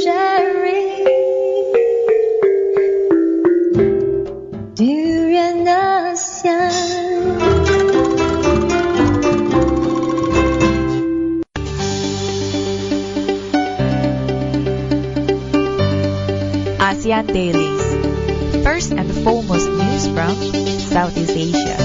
sharing durian ASEAN. ASEAN Dailies. First and foremost news from Southeast Asia.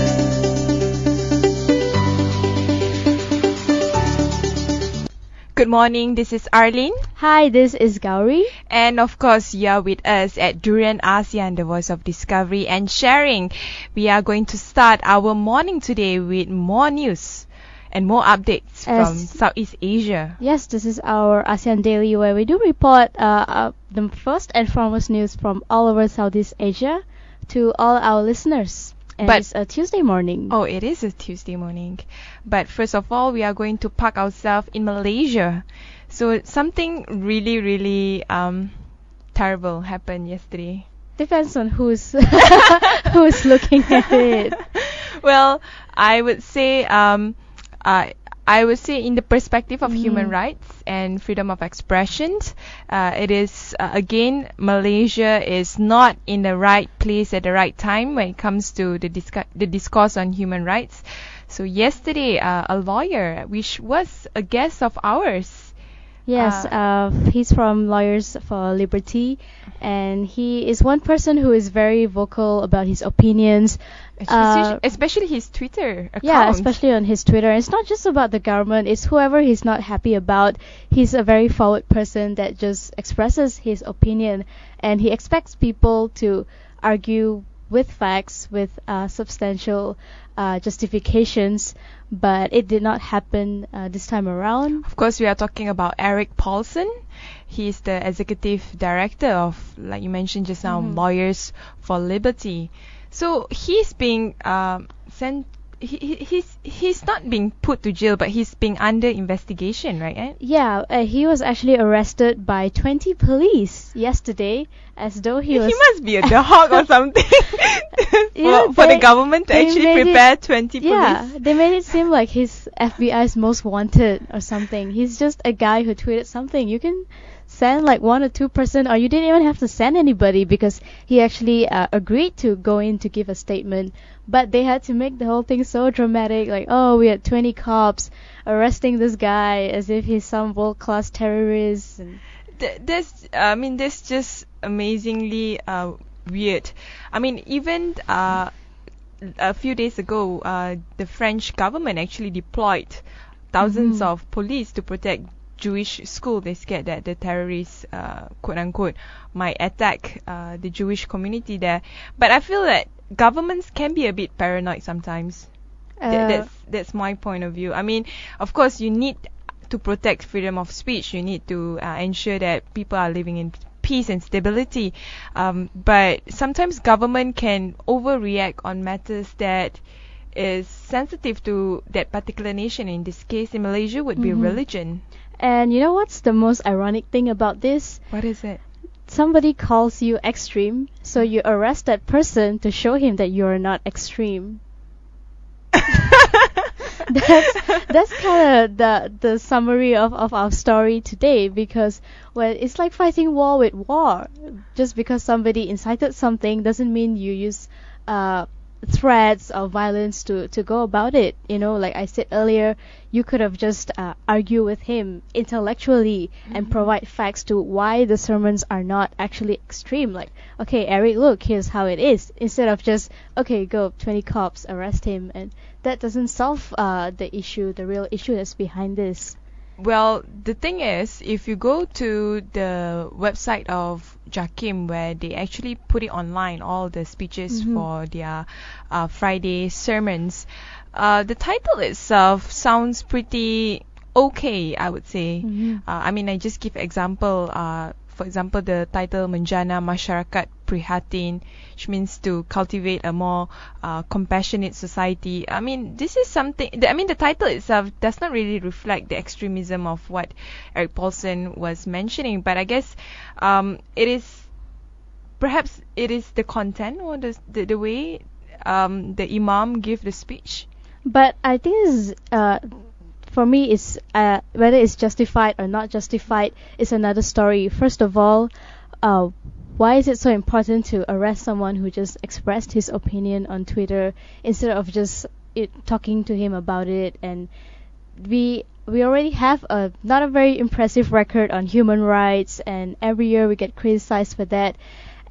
Good morning, this is Arlene. Hi, this is Gowri. And of course, you are with us at Durian ASEAN, the voice of discovery and sharing. We are going to start our morning today with more news and more updates from Southeast Asia. Yes, this is our ASEAN Daily where we do report the first and foremost news from all over Southeast Asia to all our listeners. And it's a Tuesday morning. Oh, it is a Tuesday morning. But first of all, we are going to park ourselves in Malaysia. So something really, really terrible happened yesterday. Depends on who's who's looking at it. Well, I would say in the perspective of human rights and freedom of expression, it is again, Malaysia is not in the right place at the right time when it comes to the discourse on human rights. So yesterday, a lawyer, which was a guest of ours. Yes, he's from Lawyers for Liberty, and he is one person who is very vocal about his opinions. Especially his Twitter account. Yeah, especially on his Twitter. It's not just about the government, it's whoever he's not happy about. He's a very forward person that just expresses his opinion, and he expects people to argue with facts, with substantial justifications, but it did not happen this time around. Of course, we are talking about Eric Paulson. He's the executive director of, like you mentioned just now, Lawyers for Liberty. So he's being sent. He's not being put to jail, but he's being under investigation, right? Yeah, he was actually arrested by 20 police yesterday, as though he was... He must be a dog or something. for the government to actually prepare 20 police. Yeah, they made it seem like he's FBI's most wanted or something. He's just a guy who tweeted something. You can send like 1 or 2 person, or you didn't even have to send anybody, because he actually agreed to go in to give a statement. But they had to make the whole thing so dramatic, like, oh, we had 20 cops arresting this guy as if he's some world-class terrorist. And that's just amazingly weird. I mean, even a few days ago, the French government actually deployed thousands of police to protect Jewish school. They scared that the terrorists, quote unquote, might attack the Jewish community there. But I feel that governments can be a bit paranoid sometimes. That's my point of view. I mean, of course, you need to protect freedom of speech. You need to ensure that people are living in peace and stability. But sometimes government can overreact on matters that is sensitive to that particular nation. In this case, in Malaysia, would be religion. And you know what's the most ironic thing about this? What is it? Somebody calls you extreme, so you arrest that person to show him that you're not extreme. That's kind of the summary of our story today, because it's like fighting war with war. Just because somebody incited something doesn't mean you use threats or violence to go about it. You know, like I said earlier, you could have just argue with him intellectually and provide facts to why the sermons are not actually extreme. Like, okay, Eric, look, here's how it is. Instead of just, okay, go 20 cops, arrest him. And that doesn't solve the issue, the real issue that's behind this. Well, the thing is, if you go to the website of JAKIM, where they actually put it online, all the speeches for their Friday sermons, the title itself sounds pretty okay, I would say. I mean, I just give example. For example, the title Menjana Masyarakat Prihatin, which means to cultivate a more compassionate society. I mean, this is something... the title itself does not really reflect the extremism of what Eric Paulson was mentioning, but I guess it is... Perhaps it is the content or the way the imam give the speech. But I think this is for me, it's whether it's justified or not justified is another story. First of all, why is it so important to arrest someone who just expressed his opinion on Twitter instead of just talking to him about it? And we already have a not a very impressive record on human rights, and every year we get criticized for that.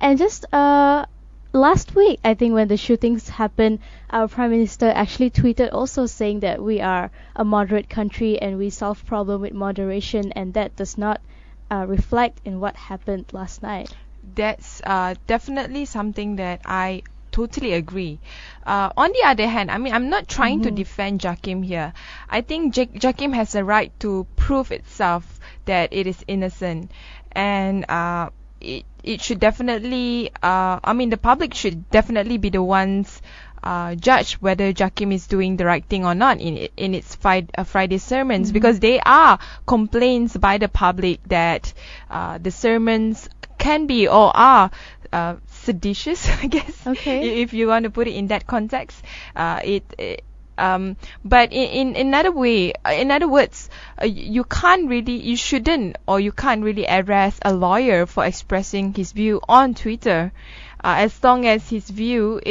And just last week, I think when the shootings happened, our Prime Minister actually tweeted also saying that we are a moderate country and we solve problem with moderation, and that does not reflect in what happened last night. That's definitely something that I totally agree. On the other hand, I mean, I'm not trying to defend Jakim here. I think Jakim has a right to prove itself that it is innocent, and it should definitely, I mean, the public should definitely be the ones judge whether Jakim is doing the right thing or not in its Friday sermons, because there are complaints by the public that the sermons can be or are seditious, I guess. Okay. If you want to put it in that context, but in other words, you shouldn't or you can't really arrest a lawyer for expressing his view on Twitter, as long as his view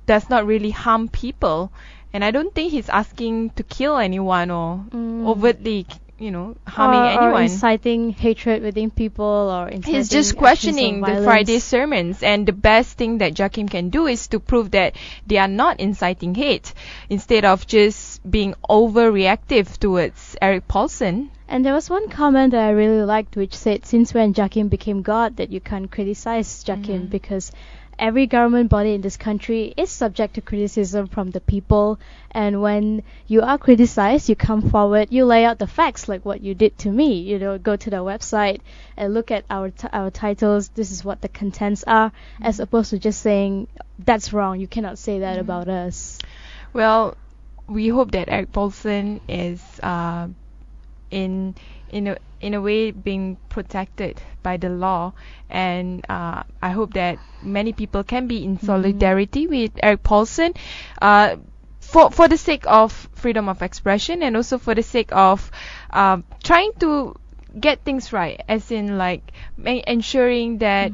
does not really harm people. And I don't think he's asking to kill anyone or overtly, harming anyone. Or inciting hatred within people, or inciting He's just actions of questioning the violence. Friday sermons, and the best thing that Jakim can do is to prove that they are not inciting hate, instead of just being overreactive towards Eric Paulson. And there was one comment that I really liked, which said, since when Jakim became God, that you can't criticize Jakim, because every government body in this country is subject to criticism from the people, and when you are criticized, you come forward, you lay out the facts, like what you did to me. Go to the website and look at our titles, this is what the contents are, as opposed to just saying, that's wrong, you cannot say that about us. Well, we hope that Eric Paulson is in a way being protected by the law, and I hope that many people can be in solidarity with Eric Paulson, for the sake of freedom of expression, and also for the sake of trying to get things right, as in like ensuring that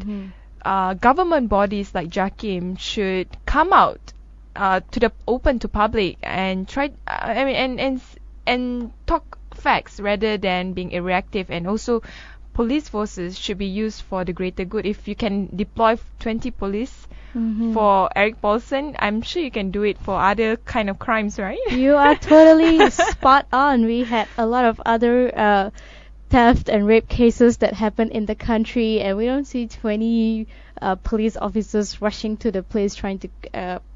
government bodies like Jakim should come out to the open to public and try and talk facts rather than being reactive. And also police forces should be used for the greater good. If you can deploy 20 police for Eric Paulson, I'm sure you can do it for other kind of crimes, right? You are totally spot on. We had a lot of other theft and rape cases that happen in the country, and we don't see 20 police officers rushing to the place trying to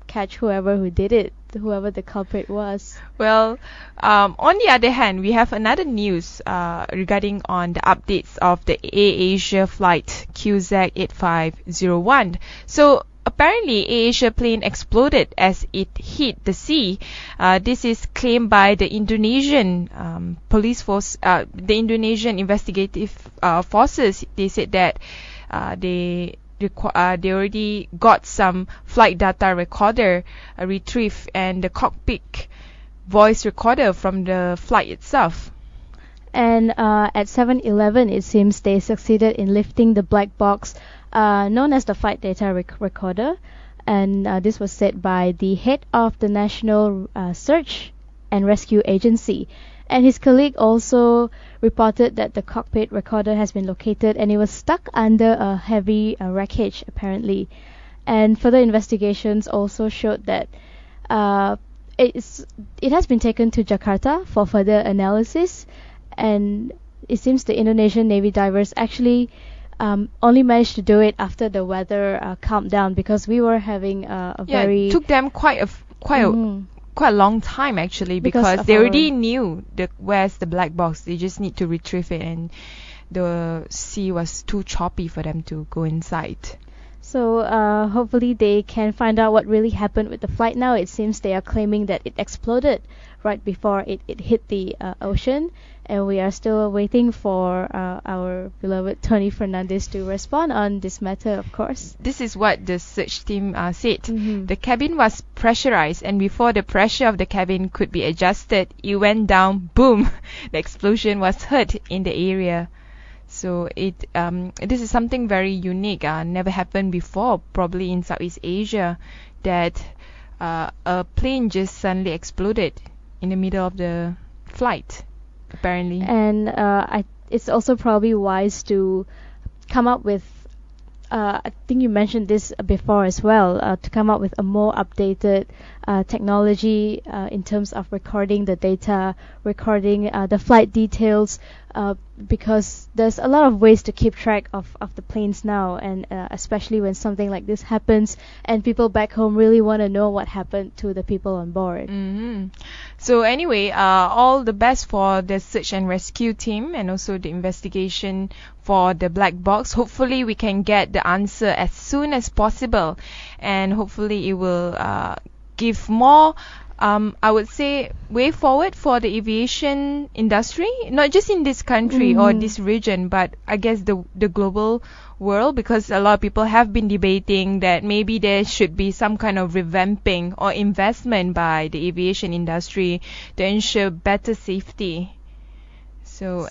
catch whoever who did it, whoever the culprit was. Well, on the other hand, we have another news regarding on the updates of the AirAsia flight QZ8501. So apparently, AirAsia plane exploded as it hit the sea. This is claimed by the Indonesian police force, the Indonesian investigative forces. They said that they already got some flight data recorder retrieved, and the cockpit voice recorder from the flight itself. And at 7-11, it seems they succeeded in lifting the black box known as the flight data recorder, and this was said by the head of the National Search and Rescue Agency. And his colleague also reported that the cockpit recorder has been located, and it was stuck under a heavy wreckage apparently. And further investigations also showed that it has been taken to Jakarta for further analysis, and it seems the Indonesian Navy divers actually only managed to do it after the weather calmed down, because we were having it took them quite a long time actually, because they already knew where's the black box. They just need to retrieve it, and the sea was too choppy for them to go inside. So hopefully they can find out what really happened with the flight now. It seems they are claiming that it exploded right before it hit the ocean, and we are still waiting for our beloved Tony Fernandez to respond on this matter, of course. This is what the search team said. Mhm. The cabin was pressurized, and before the pressure of the cabin could be adjusted, it went down. Boom! The explosion was heard in the area. So this is something very unique. Never happened before, probably in Southeast Asia, that a plane just suddenly exploded in the middle of the flight, apparently. And it's also probably wise to come up with, I think you mentioned this before as well, to come up with a more updated technology in terms of recording the data, recording the flight details, because there's a lot of ways to keep track of the planes now, and especially when something like this happens and people back home really want to know what happened to the people on board. So anyway, all the best for the search and rescue team and also the investigation for the black box. Hopefully we can get the answer as soon as possible, and hopefully it will give more I would say way forward for the aviation industry, not just in this country or this region, but I guess the global world, because a lot of people have been debating that maybe there should be some kind of revamping or investment by the aviation industry to ensure better safety. So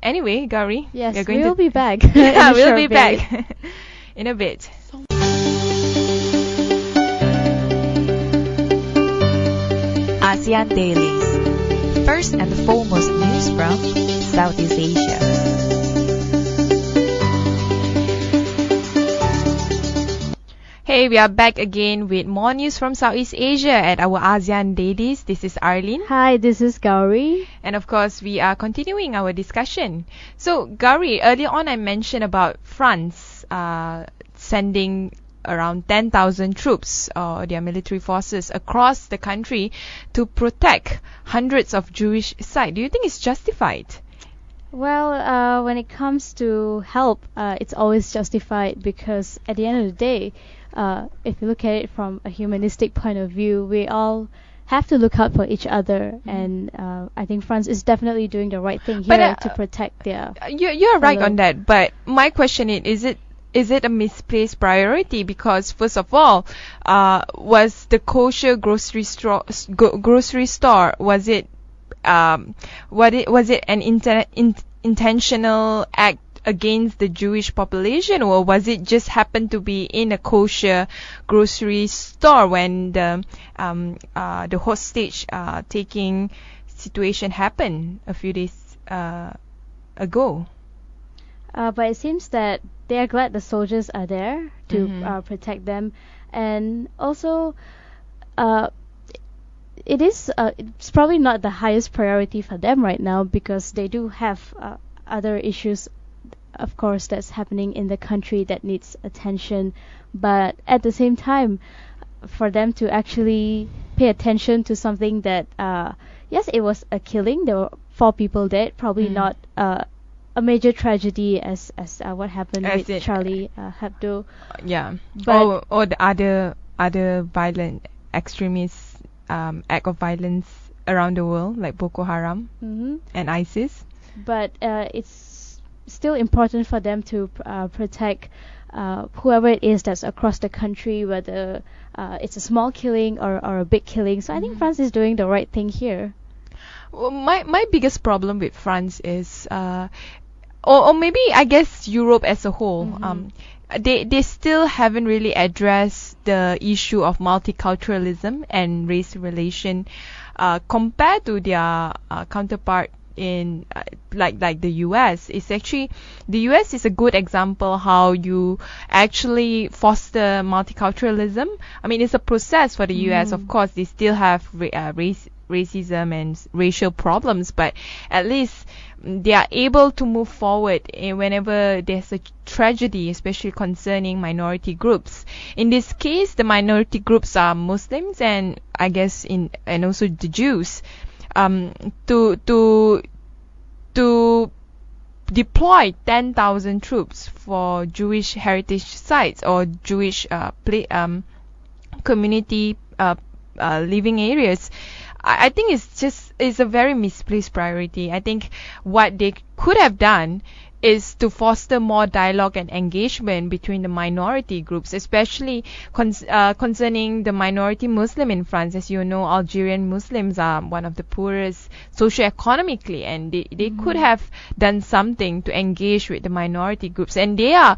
anyway, Gowri, Yes, we're going we'll be back. yeah, in a we'll short be bit. back in a bit. ASEAN Dailies. First and foremost news from Southeast Asia. Hey, we are back again with more news from Southeast Asia at our ASEAN Dailies. This is Arlene. Hi, this is Gowri. And of course, we are continuing our discussion. So, Gowri, earlier on I mentioned about France sending around 10,000 troops or their military forces across the country to protect hundreds of Jewish sites. Do you think it's justified? Well, when it comes to help, it's always justified, because at the end of the day, if you look at it from a humanistic point of view, we all have to look out for each other, and I think France is definitely doing the right thing here to protect their You're right fellow. on that, but my question is it a misplaced priority? Because first of all, was the kosher grocery store was it an intentional act against the Jewish population, or was it just happened to be in a kosher grocery store when the hostage taking situation happened a few days ago? But it seems that they are glad the soldiers are there to protect them, and also it's probably not the highest priority for them right now, because they do have other issues, of course, that's happening in the country that needs attention. But at the same time, for them to actually pay attention to something that yes, it was a killing, there were 4 people dead, probably not a major tragedy as what happened with Charlie Hebdo. Yeah, But or the other violent extremist act of violence around the world, like Boko Haram and ISIS. But it's still important for them to protect whoever it is that's across the country, whether it's a small killing or a big killing. So I think France is doing the right thing here. Well, my biggest problem with France is, or maybe I guess Europe as a whole, they still haven't really addressed the issue of multiculturalism and race relation compared to their counterpart in like the US. It's actually, the US is a good example how you actually foster multiculturalism. I mean, it's a process for the US. Of course, they still have racism and racial problems, but at least they are able to move forward whenever there's a tragedy, especially concerning minority groups. In this case, the minority groups are Muslims and I guess and also the Jews. To deployed 10,000 troops for Jewish heritage sites or Jewish community living areas. I think it's a very misplaced priority. I think what they could have done is to foster more dialogue and engagement between the minority groups, especially concerning the minority Muslim in France. As you know, Algerian Muslims are one of the poorest socioeconomically, and they could have done something to engage with the minority groups, and they are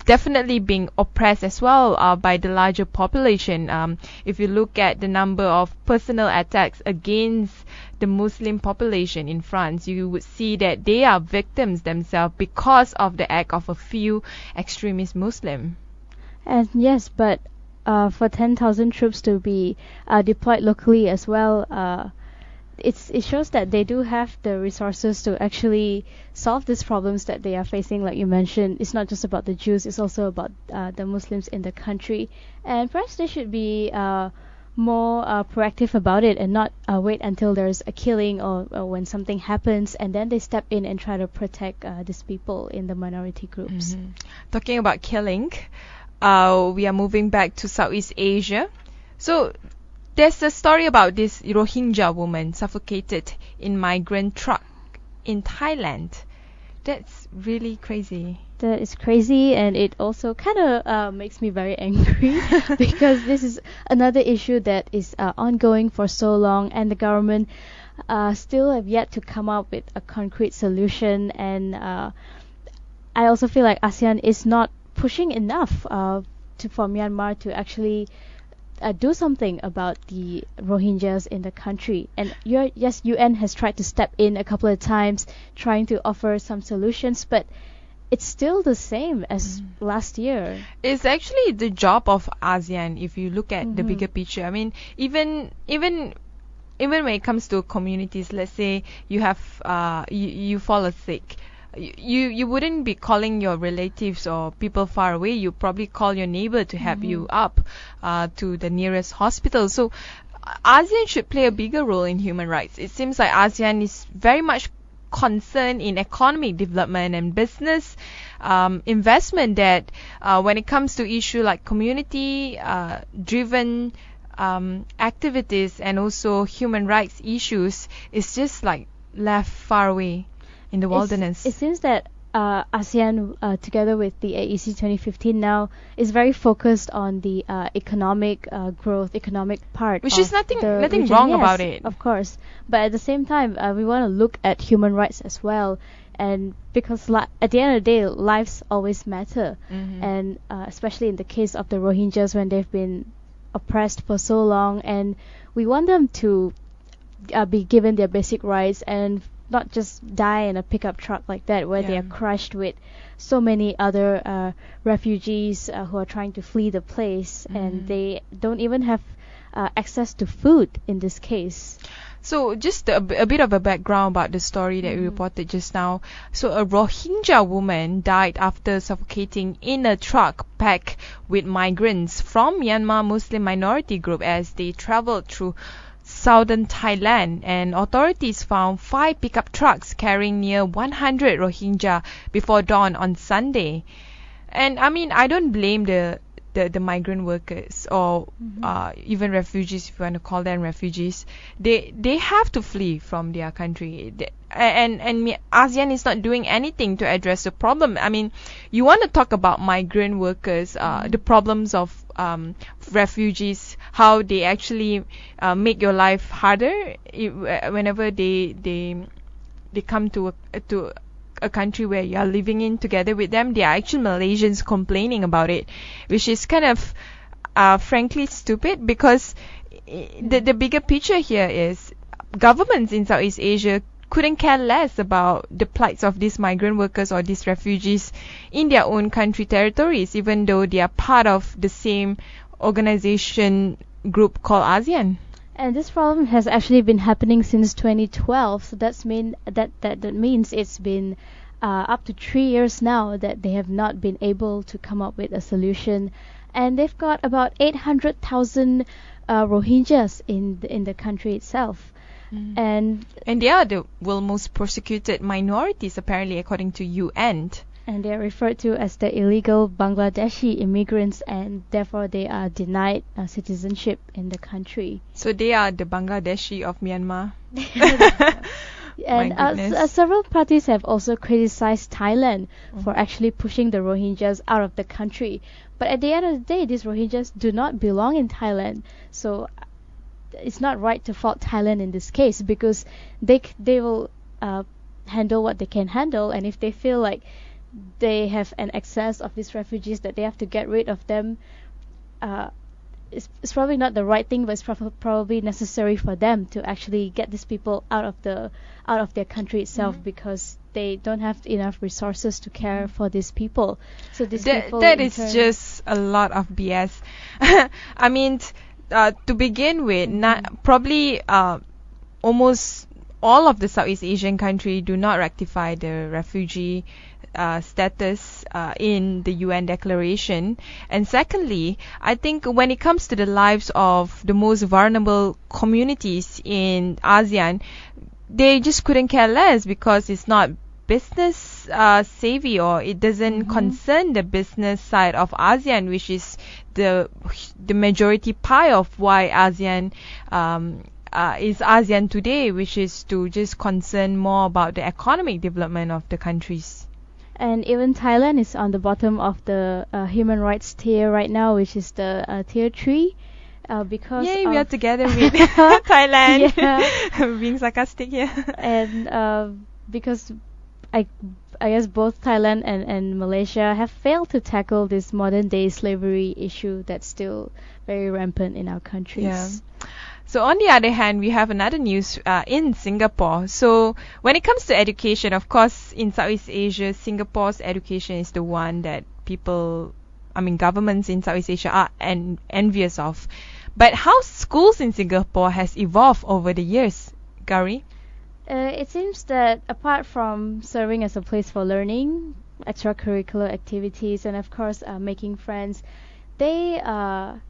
definitely being oppressed as well by the larger population. If you look at the number of personal attacks against the Muslim population in France, you would see that they are victims themselves because of the act of a few extremist Muslim. And yes, but for 10,000 troops to be deployed locally as well, it shows that they do have the resources to actually solve these problems that they are facing. Like you mentioned, it's not just about the Jews, it's also about the Muslims in the country. And perhaps they should be more proactive about it and not wait until there's a killing or when something happens and then they step in and try to protect these people in the minority groups. Talking about killing, we are moving back to Southeast Asia. So there's a story about this Rohingya woman suffocated in migrant truck in Thailand. That's really crazy. That is crazy, and it also kind of makes me very angry because this is another issue that is ongoing for so long, and the government still have yet to come up with a concrete solution. And I also feel like ASEAN is not pushing enough for Myanmar to actually do something about the Rohingyas in the country. And yes, UN has tried to step in a couple of times trying to offer some solutions, but it's still the same as last year. It's actually the job of ASEAN if you look at the bigger picture. I mean, even when it comes to communities, let's say you have you fall sick, you wouldn't be calling your relatives or people far away. You probably call your neighbor to help you up to the nearest hospital. So ASEAN should play a bigger role in human rights. It seems like ASEAN is very much concerned in economic development and business investment, that when it comes to issue like community driven activities and also human rights issues, it's just like left far away in the wilderness. It seems that ASEAN, together with the AEC 2015 now, is very focused on the economic growth, economic part. Which is nothing region. wrong Yes, about it. Of course. But at the same time, we want to look at human rights as well. And because at the end of the day, lives always matter. And especially in the case of the Rohingyas, when they've been oppressed for so long, and we want them to be given their basic rights and not just die in a pickup truck like that, where they are crushed with so many other refugees who are trying to flee the place, and they don't even have access to food in this case. So just a bit of a background about the story that we reported just now. So a Rohingya woman died after suffocating in a truck packed with migrants from Myanmar Muslim minority group as they traveled through southern Thailand, and authorities found 5 pickup trucks carrying near 100 Rohingya before dawn on Sunday. And I mean, I don't blame the migrant workers or even refugees, if you want to call them refugees. They have to flee from their country. And ASEAN is not doing anything to address the problem. I mean, you want to talk about migrant workers, the problems of refugees, how they actually make your life harder whenever they come to a country where you are living in together with them. They are actually Malaysians complaining about it, which is kind of frankly stupid, because the bigger picture here is governments in Southeast Asia couldn't care less about the plights of these migrant workers or these refugees in their own country territories, even though they are part of the same organization group called ASEAN. And this problem has actually been happening since 2012. So that means it's been up to 3 years now that they have not been able to come up with a solution. And they've got about 800,000 Rohingyas in the country itself. And they are the most persecuted minorities, apparently, according to UN. and they are referred to as the illegal Bangladeshi immigrants, and therefore they are denied citizenship in the country. So they are the Bangladeshi of Myanmar. And several parties have also criticized Thailand for actually pushing the Rohingyas out of the country. But at the end of the day, these Rohingyas do not belong in Thailand. So it's not right to fault Thailand in this case, because they will handle what they can handle, and if they feel like they have an excess of these refugees that they have to get rid of them, it's probably not the right thing, but it's probably necessary for them to actually get these people out of their country itself, because they don't have enough resources to care for these people. So these people that is just a lot of BS. I mean, to begin with, probably almost all of the Southeast Asian countries do not ratify the refugee status in the UN declaration. And secondly, I think when it comes to the lives of the most vulnerable communities in ASEAN, they just couldn't care less, because it's not business savvy, or it doesn't concern the business side of ASEAN, which is the majority pie of why ASEAN is ASEAN today, which is to just concern more about the economic development of the countries. And even Thailand is on the bottom of the human rights tier right now, which is the tier 3. Because we are together with Thailand. Yeah. Being sarcastic here. And because I guess both Thailand and Malaysia have failed to tackle this modern day slavery issue that's still very rampant in our countries. Yeah. So on the other hand, we have another news in Singapore. So when it comes to education, of course, in Southeast Asia, Singapore's education is the one that governments in Southeast Asia are envious of. But how schools in Singapore has evolved over the years, Gowri? It seems that apart from serving as a place for learning, extracurricular activities, and of course making friends, they are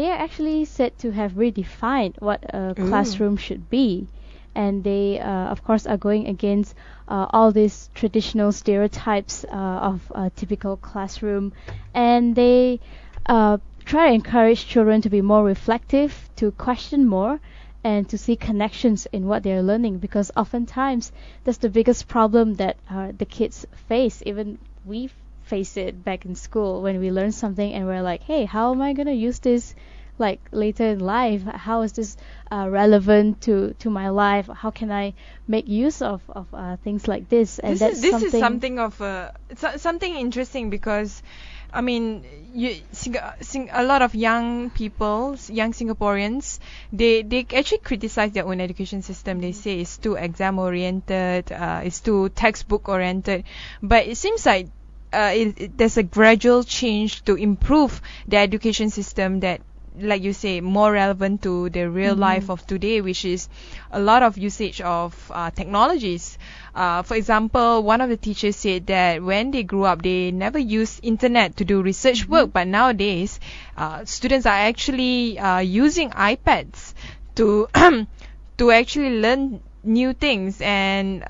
actually said to have redefined what a classroom should be, and they of course are going against all these traditional stereotypes of a typical classroom, and they try to encourage children to be more reflective, to question more, and to see connections in what they're learning, because oftentimes that's the biggest problem that the kids face. Even we face it back in school when we learn something and we're like, hey, how am I going to use this like later in life? How is this relevant to my life? How can I make use of things like this? And this is something of something interesting, because I mean, a lot of young people, young Singaporeans, they actually criticize their own education system. They say it's too exam oriented, it's too textbook oriented. But it seems like there's a gradual change to improve the education system that, like you say, more relevant to the real life of today, which is a lot of usage of technologies. For example, one of the teachers said that when they grew up, they never used internet to do research work, but nowadays, students are actually using iPads to to actually learn new things, and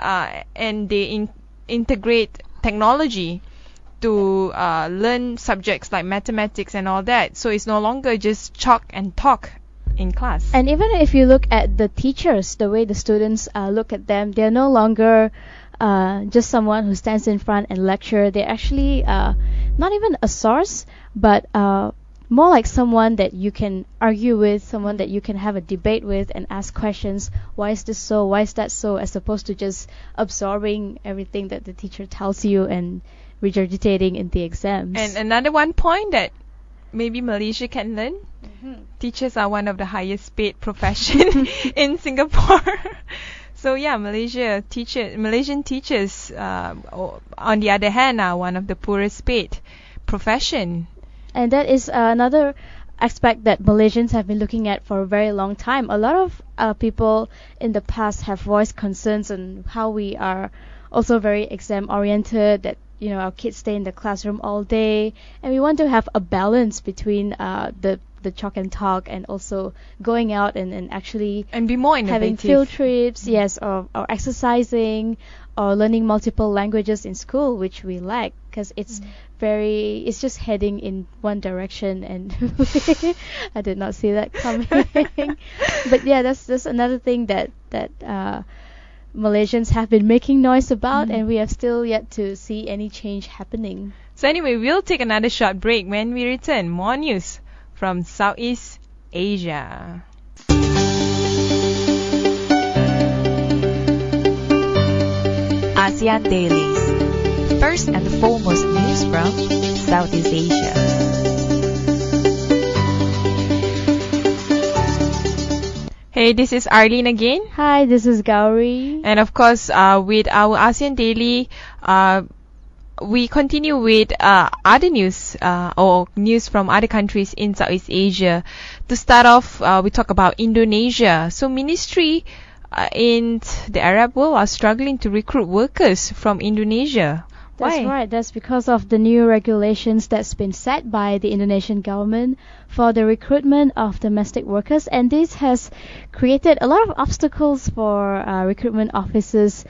they integrate technology to learn subjects like mathematics and all that. So it's no longer just chalk and talk in class. And even if you look at the teachers, the way the students look at them, they're no longer just someone who stands in front and lecture. They're actually not even a source, but more like someone that you can argue with, someone that you can have a debate with and ask questions. Why is this so? Why is that so? As opposed to just absorbing everything that the teacher tells you and regurgitating in the exams. And another one point that maybe Malaysia can learn, teachers are one of the highest paid profession in Singapore. So yeah, Malaysian teachers, on the other hand, are one of the poorest paid profession. And that is another aspect that Malaysians have been looking at for a very long time. A lot of people in the past have voiced concerns on how we are also very exam oriented, that our kids stay in the classroom all day, and we want to have a balance between the the chalk and talk, and also going out and actually And be more having innovative. field trips, yes, or exercising, or learning multiple languages in school, which we lack because it's just heading in one direction, and I did not see that coming. But yeah, that's another thing that Malaysians have been making noise about, and we have still yet to see any change happening. So anyway, we'll take another short break. When we return, more news from Southeast Asia. ASEAN Dailies. First and foremost news from Southeast Asia. Hey, this is Arlene again. Hi, this is Gowri. And of course, with our ASEAN Daily, we continue with other news or news from other countries in Southeast Asia. To start off, we talk about Indonesia. So ministry in the Arab world are struggling to recruit workers from Indonesia. That's Why? right. That's because of the new regulations that's been set by the Indonesian government for the recruitment of domestic workers, and this has created a lot of obstacles for recruitment offices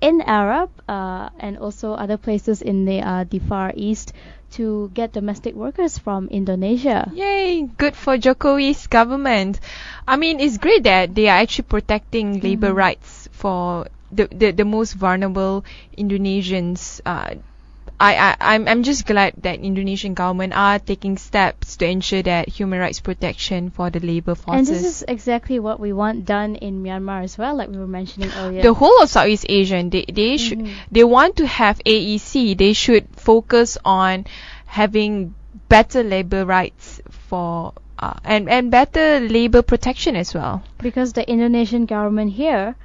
in Arab and also other places in the Far East to get domestic workers from Indonesia. Yay, good for Jokowi's government. I mean, it's great that they are actually protecting labor rights for the most vulnerable Indonesians. I'm just glad that Indonesian government are taking steps to ensure that human rights protection for the labor And forces. this is exactly what we want done in Myanmar as well, like we were mentioning earlier. The whole of Southeast Asia, they want to have AEC. They should focus on having better labor rights for and better labor protection as well. Because the Indonesian government here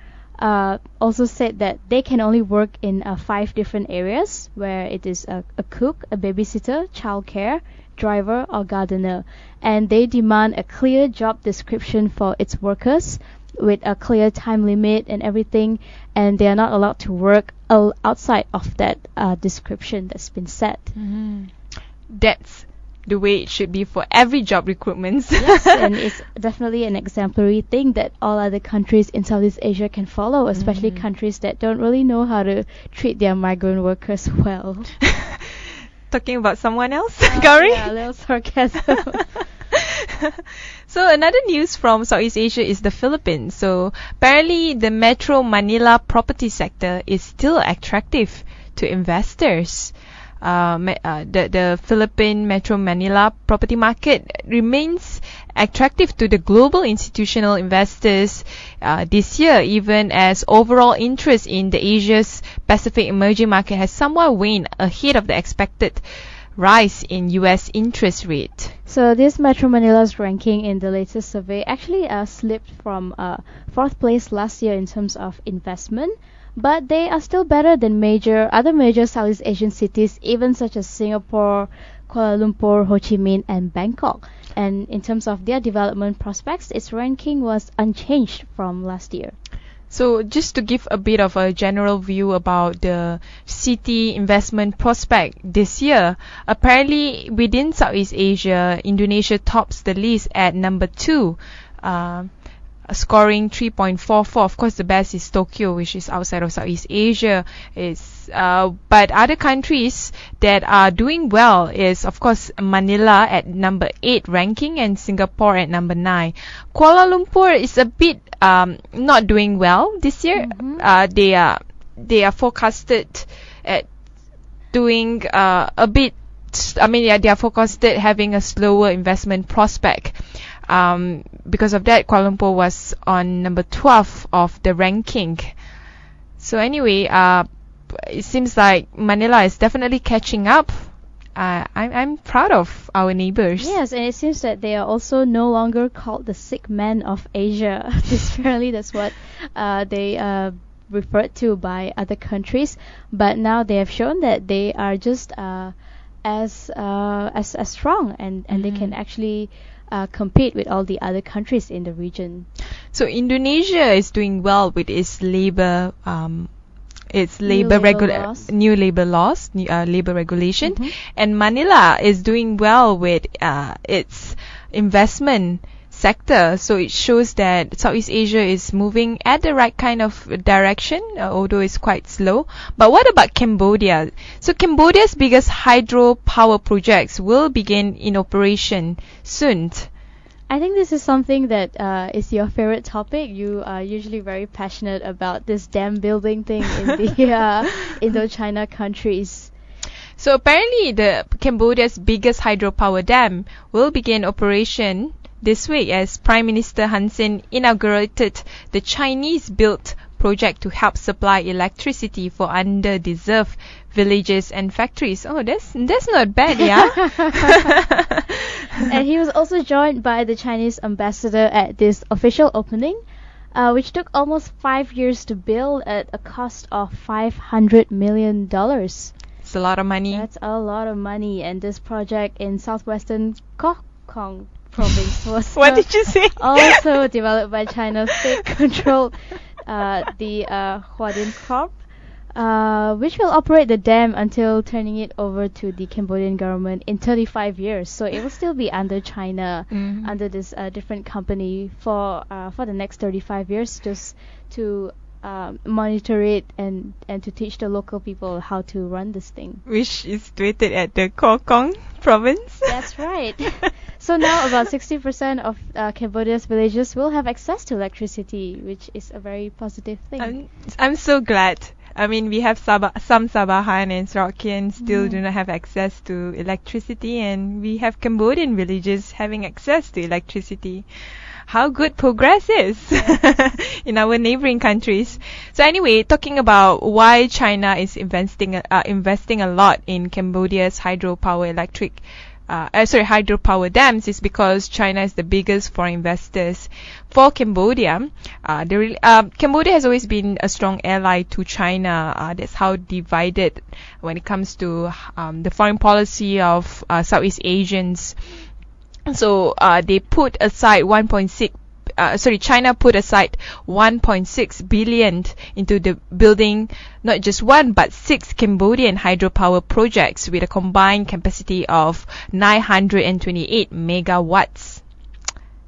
also said that they can only work in 5 different areas, where it is a cook, a babysitter, childcare, driver, or gardener, and they demand a clear job description for its workers with a clear time limit and everything, and they are not allowed to work outside of that description that's been set. That's the way it should be for every job recruitment. Yes, and it's definitely an exemplary thing that all other countries in Southeast Asia can follow, especially countries that don't really know how to treat their migrant workers well. Talking about someone else, Gowri? Yeah, a little sarcasm. So another news from Southeast Asia is the Philippines. So apparently the Metro Manila property sector is still attractive to investors. The Philippine Metro Manila property market remains attractive to the global institutional investors this year, even as overall interest in the Asia's Pacific emerging market has somewhat waned ahead of the expected rise in US interest rate. So this Metro Manila's ranking in the latest survey actually slipped from 4th place last year in terms of investment, but they are still better than other major Southeast Asian cities, even such as Singapore, Kuala Lumpur, Ho Chi Minh, and Bangkok. And in terms of their development prospects, its ranking was unchanged from last year. So just to give a bit of a general view about the city investment prospect this year, apparently within Southeast Asia, Indonesia tops the list at number 2, scoring 3.44. Of course, the best is Tokyo, which is outside of Southeast Asia. But other countries that are doing well is, of course, Manila at number 8 ranking and Singapore at number 9. Kuala Lumpur is a bit not doing well this year. They are forecasted at doing a bit. They are forecasted having a slower investment prospect. Because of that, Kuala Lumpur was on number 12 of the ranking. So anyway, it seems like Manila is definitely catching up. I'm proud of our neighbors. Yes, and it seems that they are also no longer called the sick man of Asia. Apparently, that's what they referred to by other countries. But now they have shown that they are just as strong, and they can actually compete with all the other countries in the region. So Indonesia is doing well with its labor new labor regulation, and Manila is doing well with its investment sector. So it shows that Southeast Asia is moving at the right kind of direction, although it's quite slow. But what about Cambodia? So Cambodia's biggest hydropower projects will begin in operation soon. I think this is something that is your favorite topic. You are usually very passionate about this dam building thing in the Indochina countries. So apparently the Cambodia's biggest hydropower dam will begin operation this week as Prime Minister Hun Sen inaugurated the Chinese-built project to help supply electricity for under-deserved villages and factories. Oh, that's not bad, yeah. And he was also joined by the Chinese ambassador at this official opening, which took almost 5 years to build at a cost of $500 million. It's a lot of money. That's a lot of money, and this project in southwestern Kokong province was What did you say? also developed by China's state-controlled the Huadin Corp, which will operate the dam until turning it over to the Cambodian government in 35 years. So it will still be under China, under this different company for the next 35 years, just to monitor it and to teach the local people how to run this thing. Which is situated at the Kokong province. That's right. So now about 60% of Cambodia's villages will have access to electricity, which is a very positive thing. I'm so glad. I mean, we have some Sabahan and Sarakian still do not have access to electricity, and we have Cambodian villages having access to electricity. How good progress is in our neighboring countries. So anyway, talking about why China is investing a lot in Cambodia's hydropower dams is because China is the biggest foreign investors for Cambodia. Cambodia has always been a strong ally to China. That's how divided when it comes to the foreign policy of Southeast Asians. So they put aside China put aside 1.6 billion into the building not just one but 6 Cambodian hydropower projects with a combined capacity of 928 megawatts.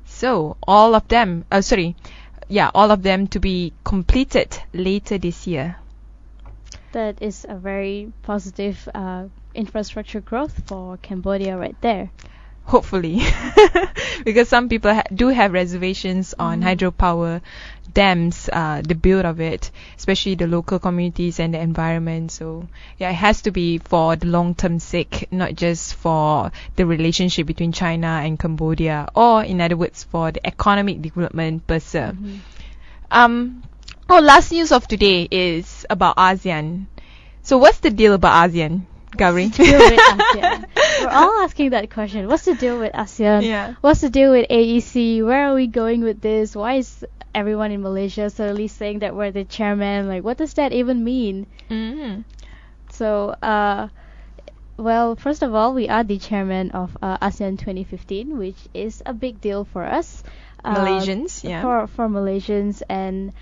So all of them to be completed later this year. That is a very positive infrastructure growth for Cambodia right there. Hopefully. Because some people do have reservations on hydropower dams, the build of it, especially the local communities and the environment. So yeah, it has to be for the long-term sake, not just for the relationship between China and Cambodia, or in other words, for the economic development per se. Last news of today is about ASEAN. So what's the deal about ASEAN, Gowri? What's the deal with ASEAN? We're all asking that question. What's the deal with ASEAN? Yeah. What's the deal with AEC? Where are we going with this? Why is everyone in Malaysia suddenly saying that we're the chairman? Like, what does that even mean? So, well, first of all, we are the chairman of ASEAN 2015, which is a big deal for us. Malaysians, yeah. For Malaysians, and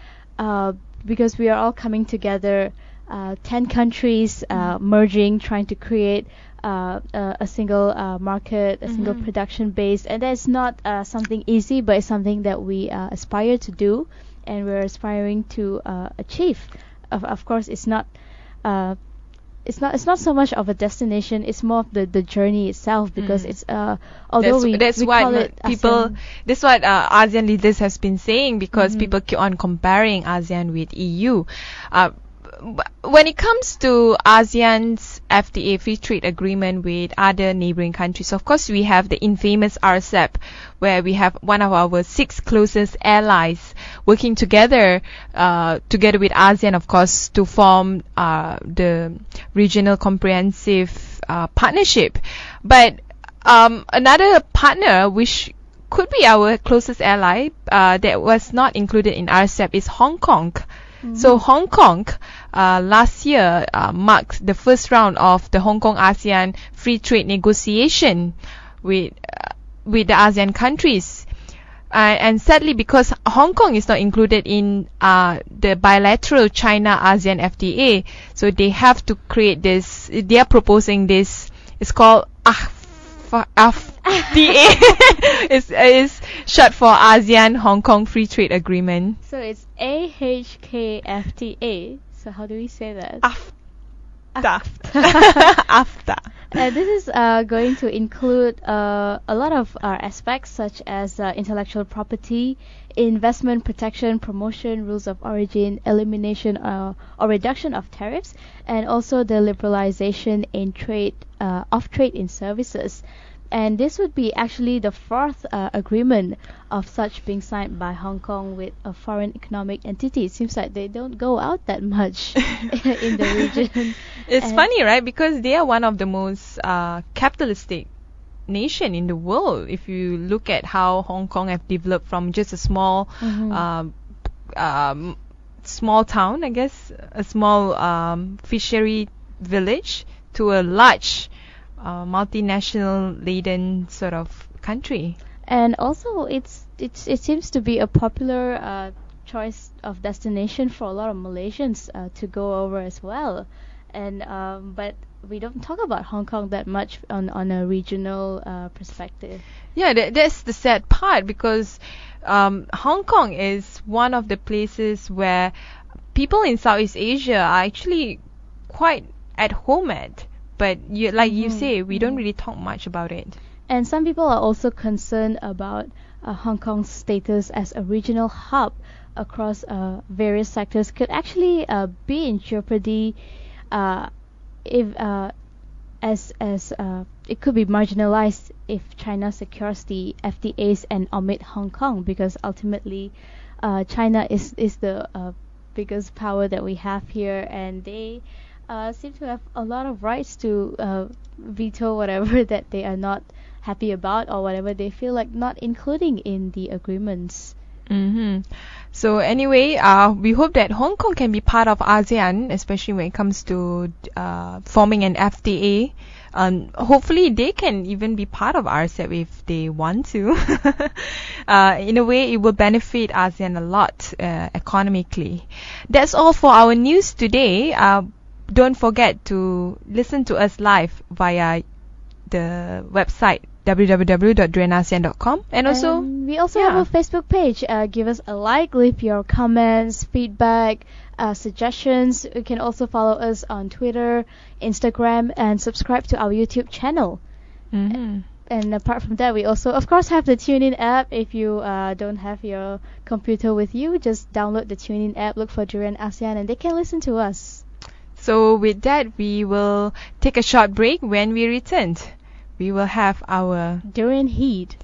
because we are all coming together, 10 countries merging, trying to create a single market, a single production base, and that's not something easy, but it's something that we aspire to do, and we're aspiring to achieve. Of course, it's not so much of a destination; it's more of the journey itself, because it's although that's we what call it people. ASEAN. That's what ASEAN leaders has been saying, because people keep on comparing ASEAN with EU. When it comes to ASEAN's FTA, free trade agreement with other neighboring countries, of course we have the infamous RCEP, where we have one of our 6 closest allies working together with ASEAN, of course, to form the regional comprehensive partnership. But another partner which could be our closest ally that was not included in RCEP is Hong Kong. So Hong Kong last year marked the first round of the Hong Kong ASEAN free trade negotiation with the ASEAN countries, and sadly, because Hong Kong is not included in the bilateral China-ASEAN FTA, so they have to create this. They are proposing this. It's called FTA is short for ASEAN Hong Kong Free Trade Agreement. So it's AHKFTA. So how do we say that? AFTA. AFTA. This is going to include a lot of aspects such as intellectual property, investment protection, promotion, rules of origin, elimination or reduction of tariffs, and also the liberalization in trade of trade in services. And this would be actually the fourth agreement of such being signed by Hong Kong with a foreign economic entity. It seems like they don't go out that much in the region. It's funny, right? Because they are one of the most capitalistic nation in the world. If you look at how Hong Kong have developed from just a small small town, I guess, a small fishery village, to a large multinational laden sort of country. And also it seems to be a popular choice of destination for a lot of Malaysians to go over as well. And but we don't talk about Hong Kong that much on a regional perspective. Yeah, that's the sad part, because Hong Kong is one of the places where people in Southeast Asia are actually quite at home at. But you say, we don't really talk much about it. And some people are also concerned about Hong Kong's status as a regional hub across various sectors could actually be in jeopardy if it could be marginalized if China secures the FTAs and omit Hong Kong, because ultimately China is the biggest power that we have here, and they seem to have a lot of rights to veto whatever that they are not happy about, or whatever they feel like not including in the agreements. So anyway, we hope that Hong Kong can be part of ASEAN, especially when it comes to forming an FTA. Hopefully they can even be part of RCEP if they want to. In a way, it will benefit ASEAN a lot economically. That's all for our news today. Don't forget to listen to us live via the website www.duranasian.com, and also we also have a Facebook page. Give us a like, leave your comments, feedback, suggestions. You can also follow us on Twitter, Instagram, and subscribe to our YouTube channel. And apart from that, we also of course have the TuneIn app. If you don't have your computer with you, just download the TuneIn app, look for Durian ASEAN, and they can listen to us. So with that, we will take a short break. When we return, we will have our Durian Heat.